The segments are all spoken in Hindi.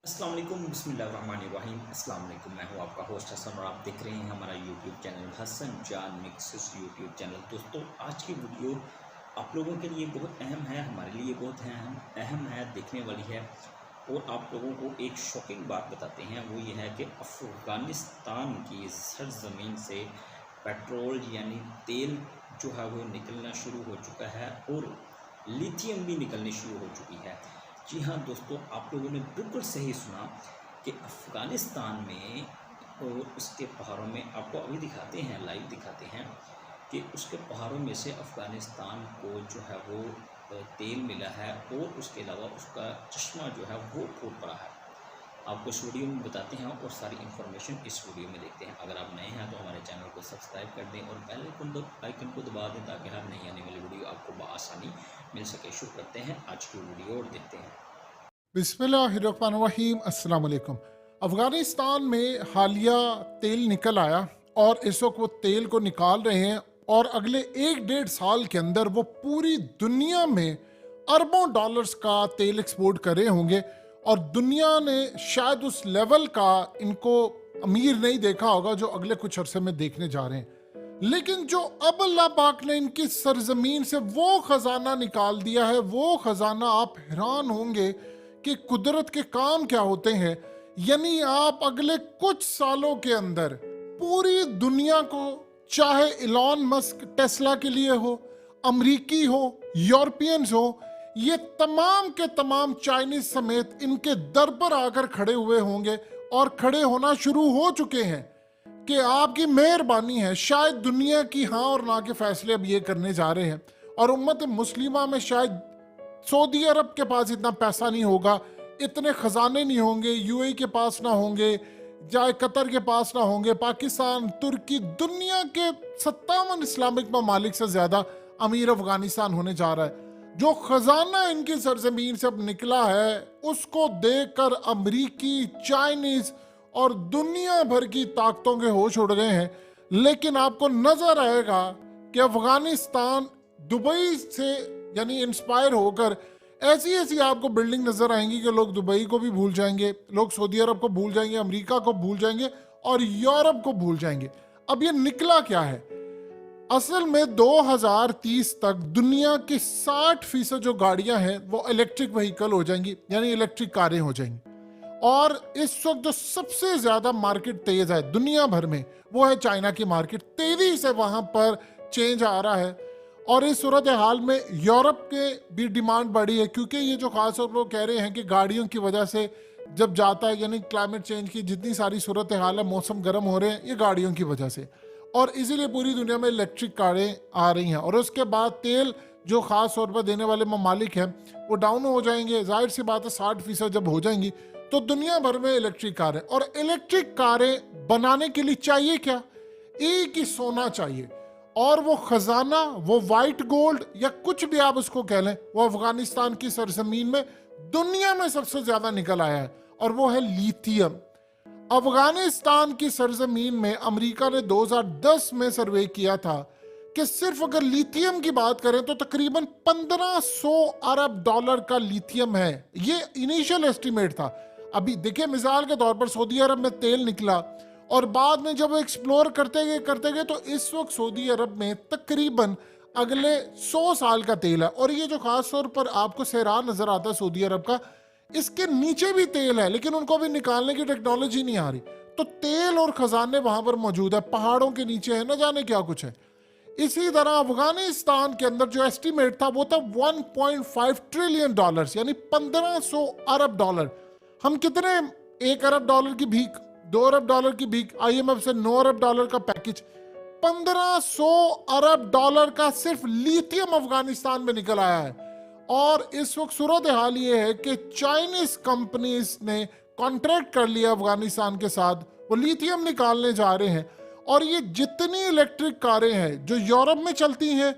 अस्सलाम वालेकुम बिस्मिल्लाहिर्रहमानिर्रहीम। अस्सलाम वालेकुम, मैं हूं आपका होस्ट हसन और आप देख रहे हैं हमारा यूट्यूब चैनल हसन जान मिक्सेस यूट्यूब चैनल। दोस्तों, आज की वीडियो आप लोगों के लिए बहुत अहम है, हमारे लिए बहुत अहम है, देखने वाली है। और आप लोगों को एक शॉकिंग बात बताते हैं, वो ये है कि अफ़गानिस्तान की सरज़मीन से पेट्रोल यानी तेल जो है वो निकलना शुरू हो चुका है और लिथियम भी निकलनी शुरू हो चुकी है। जी हाँ दोस्तों, आप लोगों ने बिल्कुल सही सुना कि अफ़गानिस्तान में और उसके पहाड़ों में, आपको अभी दिखाते हैं, लाइव दिखाते हैं कि उसके पहाड़ों में से अफ़गानिस्तान को जो है वो तेल मिला है और उसके अलावा उसका चश्मा जो है वो फूट पड़ा है। आपको इस वीडियो में बताते हैं और सारी इन्फॉर्मेशन इस वीडियो में देखते हैं। अगर आप नए हैं तो हमारे चैनल को सब्सक्राइब कर दें और बेल आइकन को दबा दें ताकि हर नई आने वाली वीडियो आपको बआसानी मिल सके। शुरू करते हैं आज की वीडियो और देखते हैं। बिस्मिल्लाहिर्रहमानिर्रहीम, अस्सलाम वालेकुम। अफ़गानिस्तान में हालिया तेल निकल आया और इस वक्त वो तेल को निकाल रहे हैं और अगले 1-1.5 साल के अंदर वो पूरी दुनिया में अरबों डॉलर्स का तेल एक्सपोर्ट कर रहे होंगे। और दुनिया ने शायद उस लेवल का इनको अमीर नहीं देखा होगा जो अगले कुछ अरसे में देखने जा रहे हैं। लेकिन जो अब अल्लाह पाक ने इनकी सरजमीन से वो खजाना निकाल दिया है, वो खजाना आप हैरान होंगे कि कुदरत के काम क्या होते हैं। यानी आप अगले कुछ सालों के अंदर पूरी दुनिया को, चाहे इलॉन मस्क टेस्ला के लिए हो, अमरीकी हो, यूरोपियंस हो, ये तमाम के तमाम चाइनीज समेत इनके दर पर आकर खड़े हुए होंगे और खड़े होना शुरू हो चुके हैं कि आपकी मेहरबानी है। शायद दुनिया की हाँ और ना के फैसले अब ये करने जा रहे हैं। और उम्मत मुस्लिमा में शायद सऊदी अरब के पास इतना पैसा नहीं होगा, इतने खजाने नहीं होंगे, यूएई के पास ना होंगे, चाहे कतर के पास ना होंगे, पाकिस्तान, तुर्की, दुनिया के 57 इस्लामिक ममालिक से ज्यादा अमीर अफगानिस्तान होने जा रहा है। जो खजाना इनकी सरजमीन से अब निकला है उसको देखकर अमरीकी, चाइनीज और दुनिया भर की ताकतों के होश उड़ गए हैं। लेकिन आपको नजर आएगा कि अफगानिस्तान दुबई से यानी इंस्पायर होकर ऐसी ऐसी आपको बिल्डिंग नजर आएंगी कि लोग दुबई को भी भूल जाएंगे, लोग सऊदी अरब को भूल जाएंगे, अमेरिका को भूल जाएंगे और यूरोप को भूल जाएंगे। अब ये निकला क्या है? असल में 2030 तक दुनिया की 60% जो गाड़ियां हैं वो इलेक्ट्रिक व्हीकल हो जाएंगी, यानी इलेक्ट्रिक कारें हो जाएंगी। और इस वक्त जो सबसे ज्यादा मार्केट तेज है दुनिया भर में वो है चाइना की मार्केट। तेजी से वहां पर चेंज आ रहा है और इस सूरत हाल में यूरोप के भी डिमांड बढ़ी है, क्योंकि ये जो खास तौर पर कह रहे हैं कि गाड़ियों की वजह से जब जाता है, यानी क्लाइमेट चेंज की जितनी सारी सूरत हाल है, मौसम गर्म हो रहे हैं, ये गाड़ियों की वजह से, और इसीलिए पूरी दुनिया में इलेक्ट्रिक कारें आ रही हैं। और उसके बाद तेल जो खास तौर पर देने वाले ममालिक हैं वो डाउन हो जाएंगे। जाहिर सी बात है 60% जब हो जाएंगी तो दुनिया भर में इलेक्ट्रिक कारें, और इलेक्ट्रिक कारें बनाने के लिए चाहिए क्या? एक ही सोना चाहिए, और वो खजाना, वो वाइट गोल्ड या कुछ भी आप उसको कह लें, वो अफगानिस्तान की सरजमीन में दुनिया में सबसे ज्यादा निकल आया है और वो है लिथियम। अफगानिस्तान की सरजमीन में अमेरिका ने 2010 में सर्वे किया था कि सिर्फ अगर लिथियम की बात करें तो तकरीबन 1500 अरब डॉलर का लिथियम है। ये इनिशियल एस्टिमेट था। अभी देखिए, मिसाल के तौर पर सऊदी अरब में तेल निकला और बाद में जब एक्सप्लोर करते गए तो इस वक्त सऊदी अरब में तकरीबन अगले 100 साल का तेल है। और ये जो खास तौर पर आपको सहरा नजर आता है सऊदी अरब का, इसके नीचे भी तेल है लेकिन उनको भी निकालने की टेक्नोलॉजी नहीं आ रही। तो तेल और खजाने वहां पर मौजूद है, पहाड़ों के नीचे है, न जाने क्या कुछ है। इसी तरह अफगानिस्तान के अंदर जो एस्टिमेट था वो था 1.5 ट्रिलियन डॉलर्स, यानी 1500 अरब डॉलर। हम कितने, 1 अरब डॉलर की भीख, 2 अरब डॉलर की भीख, IMF से 9 अरब डॉलर का पैकेज, 1500 अरब डॉलर का सिर्फ लिथियम अफगानिस्तान में निकल आया है। और इस वक्त सूरत हाल ये है कि चाइनीज कंपनीज ने कॉन्ट्रैक्ट कर लिया अफगानिस्तान के साथ, वो लिथियम निकालने जा रहे हैं। और ये जितनी इलेक्ट्रिक कारें हैं जो यूरोप में चलती हैं,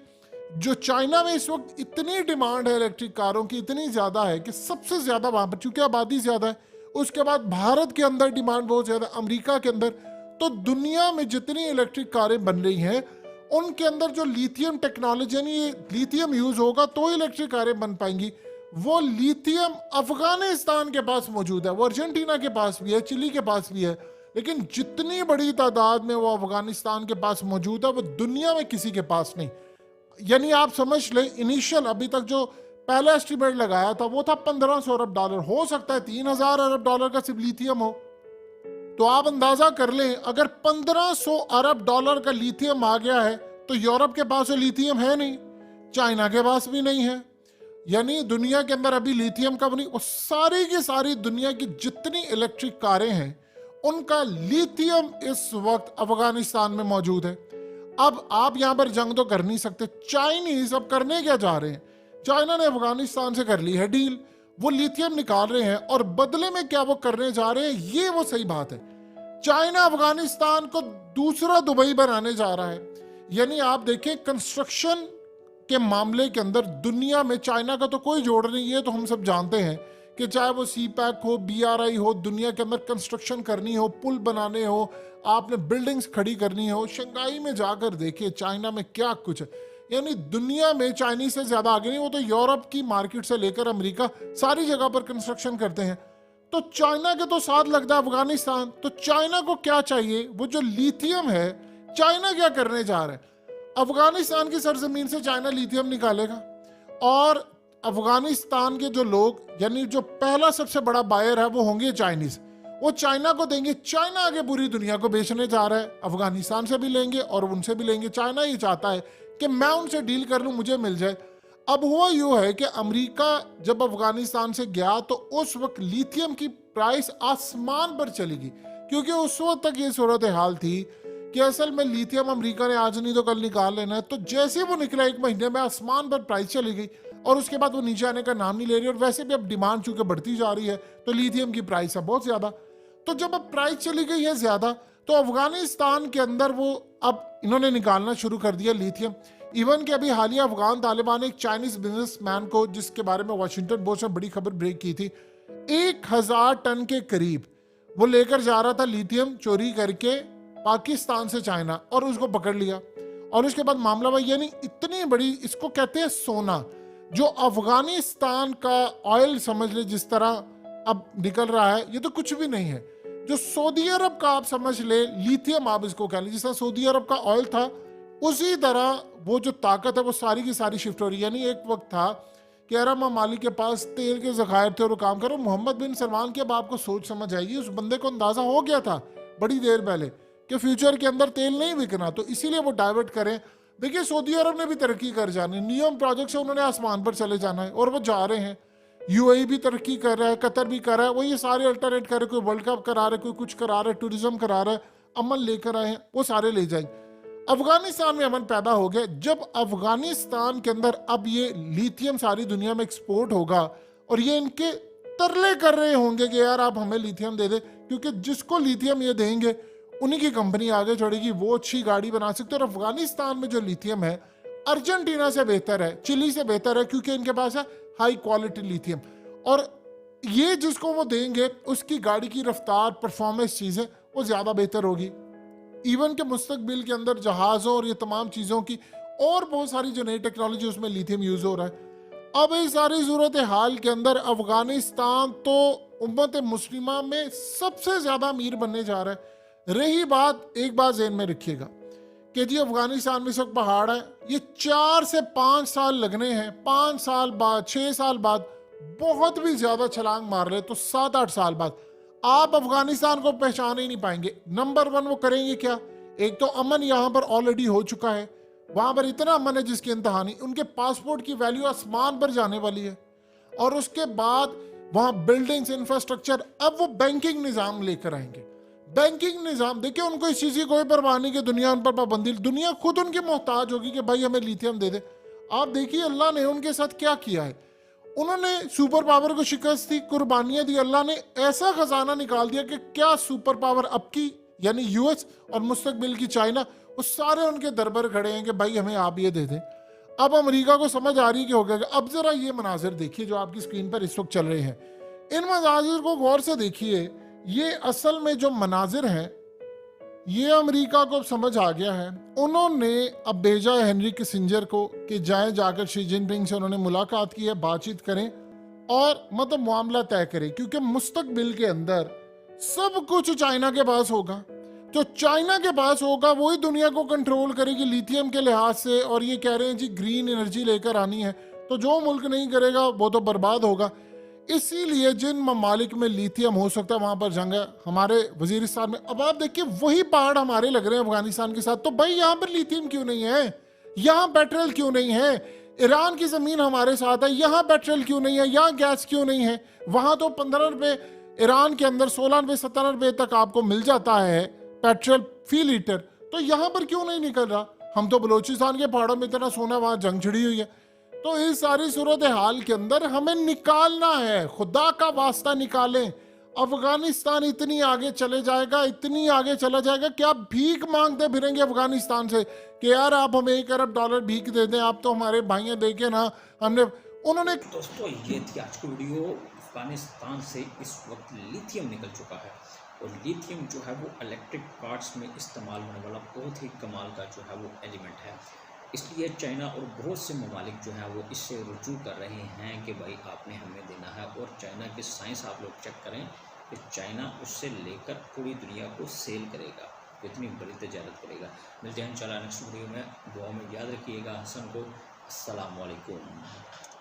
जो चाइना में इस वक्त इतनी डिमांड है इलेक्ट्रिक कारों की, इतनी ज्यादा है कि सबसे ज्यादा वहां पर, चूंकि आबादी ज्यादा है, उसके बाद भारत के अंदर डिमांड बहुत ज्यादा, अमेरिका के अंदर, तो दुनिया में जितनी इलेक्ट्रिक कारें बन रही हैं उनके अंदर जो लिथियम टेक्नोलॉजी, यानी लिथियम यूज होगा तो इलेक्ट्रिक कारें बन पाएंगी। वो लिथियम अफगानिस्तान के पास मौजूद है, वो अर्जेंटीना के पास भी है, चिली के पास भी है, लेकिन जितनी बड़ी तादाद में वो अफगानिस्तान के पास मौजूद है वो दुनिया में किसी के पास नहीं। यानी आप समझ लें, इनिशियल अभी तक जो पहला एस्टिमेट लगाया था वो था 1500 अरब डॉलर, हो सकता है 3000 अरब डॉलर का सिर्फ लिथियम हो। तो आप अंदाजा कर लें, अगर 1500 अरब डॉलर का लिथियम आ गया है तो यूरोप के पास तो लिथियम है नहीं, चाइना के पास भी नहीं है। यानी दुनिया के अंदर अभी लिथियम का नहीं, वो सारी की सारी दुनिया की जितनी इलेक्ट्रिक कारें हैं उनका लिथियम इस वक्त अफगानिस्तान में मौजूद है। अब आप यहां पर जंग तो कर नहीं सकते, चाइनीज अब करने क्या जा रहे हैं, चाइना ने अफगानिस्तान से कर ली है डील, वो लिथियम निकाल रहे हैं और बदले में क्या वो करने जा रहे हैं, ये वो सही बात है। चाइना अफगानिस्तान को दूसरा दुबई बनाने जा रहा है। यानी आप देखें, कंस्ट्रक्शन के मामले के अंदर दुनिया में चाइना का तो कोई जोड़ नहीं है, तो हम सब जानते हैं कि चाहे वो सी पैक हो, BRI हो, दुनिया के अंदर कंस्ट्रक्शन करनी हो, पुल बनाने हो, आपने बिल्डिंग्स खड़ी करनी हो, शंघाई में जाकर देखिए चाइना में क्या कुछ है। यानी दुनिया में चाइनीज से ज्यादा आगे नहीं, वो तो यूरोप की मार्केट से लेकर अमेरिका सारी जगह पर कंस्ट्रक्शन करते हैं। तो चाइना के तो साथ लगता है अफगानिस्तान, तो चाइना को क्या चाहिए, वो जो लिथियम है चाइना क्या करने जा रहा है, अफगानिस्तान की सरजमीन से चाइना लिथियम निकालेगा और अफगानिस्तान के जो लोग, यानी जो पहला सबसे बड़ा बायर है वो होंगे चाइनीज, वो चाइना को देंगे। चाइना आगे पूरी दुनिया को बेचने जा रहा है, अफगानिस्तान से भी लेंगे और उनसे भी लेंगे। चाइना ये चाहता है कि मैं उनसे डील कर लूं, मुझे मिल जाए। अब हुआ यूं है कि अमेरिका जब अफगानिस्तान से गया तो उस वक्त लिथियम की प्राइस आसमान पर चली गई, क्योंकि उस वक्त तक ये सूरत हाल थी कि असल में लिथियम अमेरिका ने आज नहीं तो कल निकाल लेना है। तो जैसे वो निकला 1 महीने में आसमान पर प्राइस चली गई और उसके बाद वो नीचे आने का नाम नहीं ले रही, और वैसे भी अब डिमांड चूंकि बढ़ती जा रही है तो लिथियम की प्राइस है बहुत ज्यादा। तो जब अब प्राइस चली गई है ज्यादा तो अफगानिस्तान के अंदर वो अब इन्होंने निकालना शुरू कर दिया लिथियम। इवन कि अभी हालिया अफगान तालिबान ने एक चाइनीज बिजनेसमैन को, जिसके बारे में वॉशिंगटन पोस्ट ने बड़ी खबर ब्रेक की थी, 1000 टन के करीब वो लेकर जा रहा था लिथियम चोरी करके पाकिस्तान से चाइना, और उसको पकड़ लिया। और उसके बाद मामला वही, यानी इतनी बड़ी, इसको कहते हैं सोना, जो अफगानिस्तान का ऑयल समझ ले जिस तरह अब निकल रहा है, ये तो कुछ भी नहीं है। जो सऊदी अरब का आप समझ ले लिथियम, आप इसको कह लें, जिस तरह सऊदी अरब का ऑयल था उसी तरह वो जो ताकत है वो सारी की सारी शिफ्ट हो रही है। यानी एक वक्त था कि अरब ममालिक के पास तेल के ज़खायर थे और वो काम करो, मोहम्मद बिन सलमान की अब आपको सोच समझ आएगी, उस बंदे को अंदाजा हो गया था बड़ी देर पहले कि फ्यूचर के अंदर तेल नहीं बिकना, तो इसीलिए वो डाइवर्ट करें। देखिए सऊदी अरब ने भी तरक्की कर जानी, नियम प्रोजेक्ट से उन्होंने आसमान पर चले जाना है और वो जा रहे हैं। UAE भी तरक्की कर रहा है, कतर भी कर रहा है, वो ये सारे अल्टरनेट कर रहे, कोई वर्ल्ड कप करा रहे, कोई कुछ करा रहे, टूरिज्म करा रहा है, अमन लेकर आए हैं, वो सारे ले जाएंगे। अफगानिस्तान में अमन पैदा हो गया जब अफगानिस्तान के अंदर अब ये लिथियम सारी दुनिया में एक्सपोर्ट होगा और ये इनके तरले कर रहे होंगे कि यार आप हमें लिथियम दे दे, क्योंकि जिसको लिथियम ये देंगे उन्हीं की कंपनी आगे चढ़ेगी, वो अच्छी गाड़ी बना सकते हैं। और अफगानिस्तान में जो लिथियम है अर्जेंटीना से बेहतर है, चिली से बेहतर है, क्योंकि इनके पास है हाई क्वालिटी लिथियम, और ये जिसको वो देंगे उसकी गाड़ी की रफ्तार, परफॉर्मेंस चीज़ें वो ज़्यादा बेहतर होगी। इवन के मुस्तकबिल के अंदर जहाज़ों और ये तमाम चीज़ों की और बहुत सारी जो नई टेक्नोलॉजी उसमें लिथियम यूज़ हो रहा है। अब इस सारी सूरत हाल के अंदर अफगानिस्तान तो उम्मत मुस्लिमा में सबसे ज़्यादा अमीर बनने जा रहा है। रही बात, एक बात ज़हन में रखिएगा कि जी अफगानिस्तान में इस वक्त पहाड़ है, ये 4 से 5 साल लगने हैं, 5 साल बाद, 6 साल बाद, बहुत भी ज़्यादा छलांग मार रहे तो 7-8 साल बाद आप अफगानिस्तान को पहचान ही नहीं पाएंगे। नंबर 1 वो करेंगे क्या, एक तो अमन यहाँ पर ऑलरेडी हो चुका है, वहाँ पर इतना अमन है जिसकी इंतहा नहीं, उनके पासपोर्ट की वैल्यू आसमान पर जाने वाली है। और उसके बाद वहाँ बिल्डिंग्स, इंफ्रास्ट्रक्चर, अब वो बैंकिंग निज़ाम लेकर आएंगे। बैंकिंग निज़ाम देखिए, उनको इस चीज़ की कोई परवाह नहीं कि दुनिया उन पर पाबंदी, दुनिया खुद उनकी मोहताज होगी कि भाई हमें लिथियम दे दे। आप देखिए अल्लाह ने उनके साथ क्या किया है, उन्होंने सुपर पावर को शिकस्त दी, कुर्बानियां दी, अल्लाह ने ऐसा खजाना निकाल दिया कि क्या सुपर पावर अब की, यानी US और मुस्तकबिल की चाइना, वो सारे उनके दरबार खड़े हैं कि भाई हमें आप ये दे दें। अब अमेरिका को समझ आ रही है कि हो गया। अब जरा ये मनाजिर देखिए जो आपकी स्क्रीन पर इस वक्त चल रहे हैं, इन मनाजिर को गौर से देखिए। ये असल में जो मनाजिर हैं ये अमेरिका को समझ आ गया है। उन्होंने अब भेजा है हेनरी किसिंजर को कि जाकर शी जिनपिंग से उन्होंने मुलाकात की है, बातचीत करें। और मतलब मामला तय करे, क्योंकि मुस्तकबिल के अंदर सब कुछ चाइना के पास होगा। जो चाइना के पास होगा वही दुनिया को कंट्रोल करेगी लिथियम के लिहाज से। और ये कह रहे हैं जी ग्रीन एनर्जी लेकर आनी है, तो जो मुल्क नहीं करेगा वो तो बर्बाद होगा। इसीलिए जिन ममालिक में लिथियम हो सकता है वहां पर जंग है। हमारे वजीरिस्तान में अब आप देखिए वही पहाड़ हमारे लग रहे हैं अफगानिस्तान के साथ, तो भाई यहाँ पर लिथियम क्यों नहीं है, यहाँ पेट्रोल क्यों नहीं है? ईरान की जमीन हमारे साथ है, यहाँ पेट्रोल क्यों नहीं है, यहाँ गैस क्यों नहीं है? वहां तो 15 रुपए, ईरान के अंदर 16 रुपए 17 रुपए तक आपको मिल जाता है पेट्रोल फी लीटर, तो यहाँ पर क्यों नहीं निकल रहा? हम तो बलोचिस्तान के पहाड़ों में इतना सोना, वहां जंग छिड़ी हुई है। तो इस सारी सूरत हाल के अंदर हमें निकालना है, खुदा का वास्ता निकालें। अफगानिस्तान इतनी आगे चले जाएगा, इतनी आगे चला जाएगा कि आप भीख मांगते फिरेंगे अफगानिस्तान से कि यार आप हमें $1 अरब भीख दे दें, आप तो हमारे भाइयों देखे ना हमने, उन्होंने। दोस्तों ये थी आज की वीडियो। अफगानिस्तान से इस वक्त लिथियम निकल चुका है और लिथियम जो है वो इलेक्ट्रिक कार्स में इस्तेमाल होने वाला बहुत ही कमाल का जो है वो एलिमेंट है। इसलिए चाइना और बहुत से ममालिक जो है वो इससे रुजू कर रहे हैं कि भाई आपने हमें देना है। और चाइना की साइंस आप लोग चेक करें कि चाइना उससे लेकर पूरी दुनिया को सेल करेगा, इतनी बड़ी तजारत करेगा। मिलते हैं इंशाल्लाह नेक्स्ट वीडियो में। दुआ में याद रखिएगा हसन को। अस्सलाम वालेकुम।